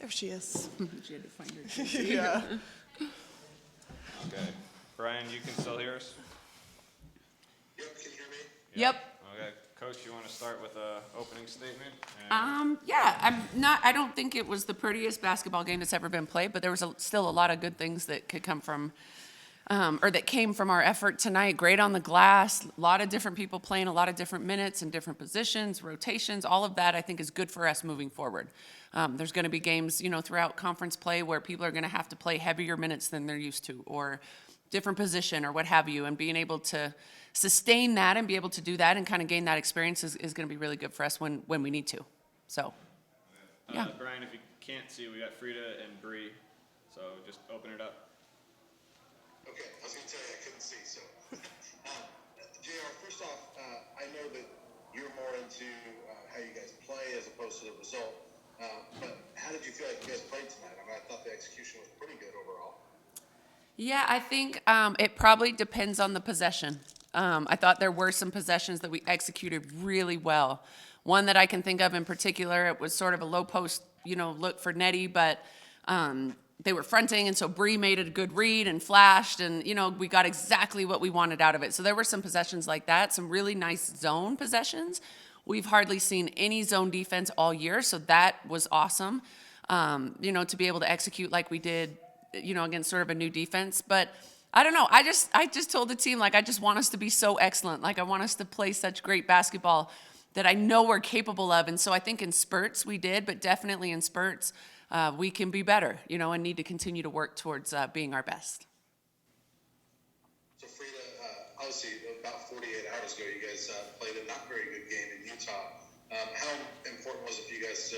There she is. She had to find her. Yeah. Okay. Brian, you can still hear us? Yep, can you hear me? Yep. Okay. Coach, you want to start with an opening statement? Yeah, I don't think it was the prettiest basketball game that's ever been played, but there was still a lot of good things that could come from, or that came from our effort tonight. Great on the glass, a lot of different people playing a lot of different minutes and different positions, rotations, all of that I think is good for us moving forward. There's going to be games, throughout conference play where people are going to have to play heavier minutes than they're used to, or different position or what have you, and being able to sustain that and be able to do that and kind of gain that experience is going to be really good for us when we need to. So, yeah. Brian, if you can't see, we got Frida and Bree, so just open it up. Okay, I was going to tell you I couldn't see, so. JR, first off, I know that you're more into how you guys play as opposed to the result, but how did you feel like you guys played tonight? I mean, I thought the execution was pretty good overall. Yeah, I think it probably depends on the possession. I thought there were some possessions that we executed really well. One that I can think of in particular, it was sort of a low post, look for Nettie, but they were fronting, and so Bree made a good read and flashed, and, we got exactly what we wanted out of it. So there were some possessions like that, some really nice zone possessions. We've hardly seen any zone defense all year, so that was awesome, to be able to execute like we did, against sort of a new defense. But I don't know. I just told the team, I just want us to be so excellent. I want us to play such great basketball that I know we're capable of. And so I think in spurts we did, but definitely in spurts we can be better, and need to continue to work towards being our best. So Frida, obviously about 48 hours ago, you guys played a not very good game in Utah. How important was it for you guys to,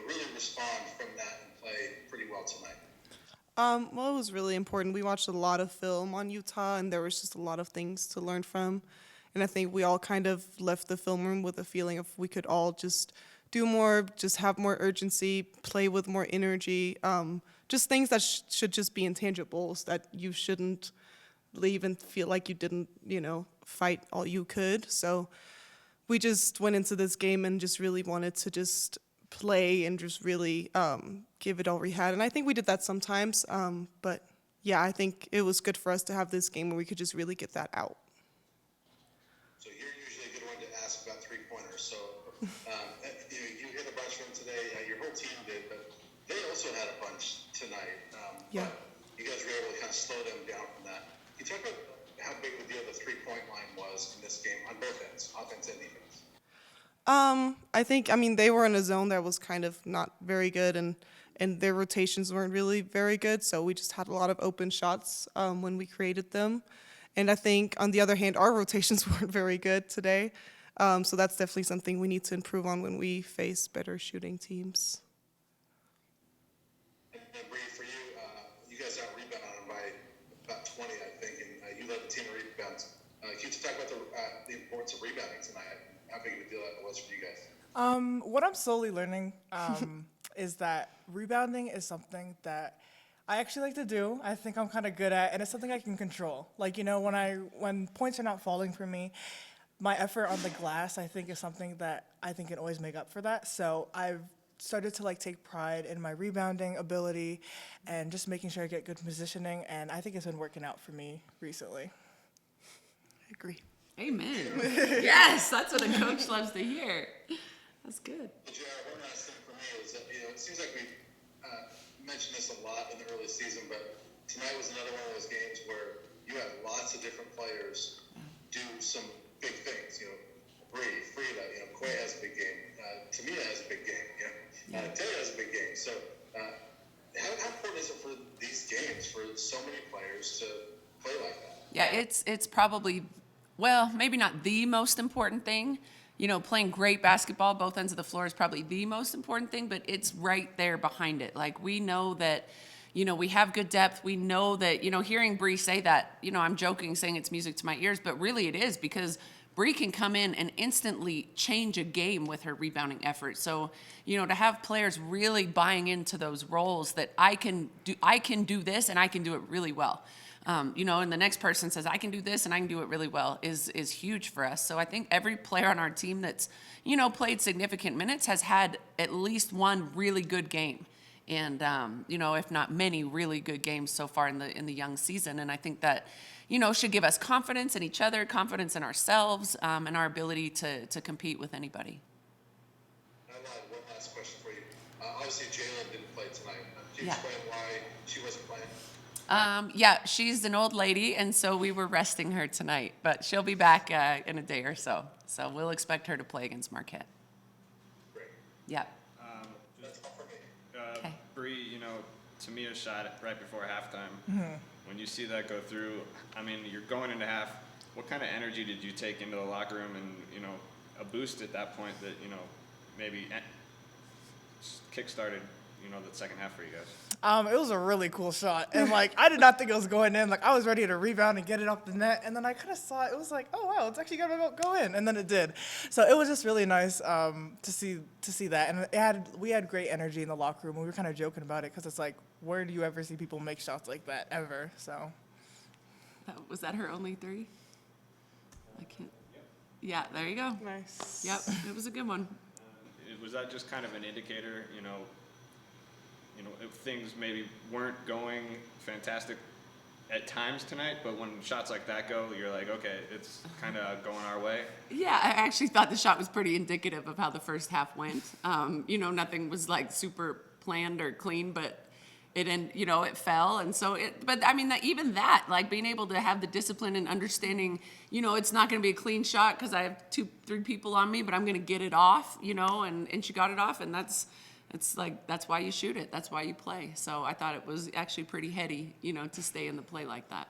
really respond from that and play pretty well tonight? Well, it was really important. We watched a lot of film on Utah, and there was just a lot of things to learn from. And I think we all kind of left the film room with a feeling of we could all just do more, just have more urgency, play with more energy, just things that should just be intangibles, that you shouldn't leave and feel like you didn't, fight all you could. So we just went into this game and just really wanted to just play and just really give it all we had. And I think we did that sometimes. But yeah, I think it was good for us to have this game where we could just really get that out. So you're usually a good one to ask about three-pointers. So you hit a bunch of them today. Your whole team did, but they also had a bunch tonight. Yeah. But you guys were able to kind of slow them down from that. Can you talk about how big the deal the three-point line was in this game on both ends, offense and defense? They were in a zone that was kind of not very good, and their rotations weren't really very good, so we just had a lot of open shots when we created them. And I think, on the other hand, our rotations weren't very good today, so that's definitely something we need to improve on when we face better shooting teams. And Bree, for you, you guys out-rebounded them by about 20, I think, and you led the team in rebounds. Can you talk about the importance of rebounding tonight? How big of a deal that was for you guys? What I'm slowly learning is that rebounding is something that I actually like to do. I think I'm kind of good at, and it's something I can control. When points are not falling for me, my effort on the glass, I think, is something that I think can always make up for that. So I've started to take pride in my rebounding ability and just making sure I get good positioning, and I think it's been working out for me recently. I agree. Amen. Yes, that's what a coach loves to hear. That's good. JR, one last thing for me is that, it seems like we mentioned this a lot in the early season, but tonight was another one of those games where you had lots of different players do some big things. Bree, Frida, Quay has a big game. Tamia has a big game. Tay has a big game. So how important is it for these games for so many players to play like that? Yeah, it's probably, well, maybe not the most important thing. Playing great basketball, both ends of the floor is probably the most important thing, but it's right there behind it. We know that, we have good depth. We know that, hearing Bree say that, I'm joking saying it's music to my ears, but really it is, because Bree can come in and instantly change a game with her rebounding effort. So, to have players really buying into those roles that I can do this and I can do it really well. And the next person says, I can do this and I can do it really well is huge for us. So I think every player on our team that's, played significant minutes has had at least one really good game and if not many really good games so far in the young season. And I think that, should give us confidence in each other, confidence in ourselves, and our ability to compete with anybody. I have one last question for you. Obviously, Jalen didn't play tonight. Can you Yeah. explain why she wasn't playing? Yeah, she's an old lady, and so we were resting her tonight, but she'll be back in a day or so. So we'll expect her to play against Marquette. Great. Yeah. That's all for me. Okay. Bree, Tamia's shot right before halftime. When you see that go through, I mean, you're going into half. What kind of energy did you take into the locker room, and a boost at that point that maybe kick-started the second half for you guys? It was a really cool shot, and I did not think it was going in. I was ready to rebound and get it up the net, and then I kind of saw it. It was like, oh wow, it's actually gonna go in, and then it did. So it was just really nice to see that, and we had great energy in the locker room. We were kind of joking about it because it's like, where do you ever see people make shots like that ever? So Was that her only three? I can't. Yeah, there you go. Nice. Yep, it was a good one. Was that just kind of an indicator, if things maybe weren't going fantastic at times tonight, but when shots like that go, you're like, okay, it's kind of going our way? Yeah, I actually thought the shot was pretty indicative of how the first half went. Nothing was super planned or clean, but it fell. And so but I mean, even that, being able to have the discipline and understanding, it's not going to be a clean shot because I have 2-3 people on me, but I'm going to get it off, and she got it off, and that's why you shoot it. That's why you play. So I thought it was actually pretty heady, to stay in the play like that.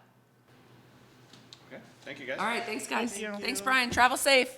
Okay, thank you guys. All right, thanks guys. Thank you. Thanks, Brian. Travel safe.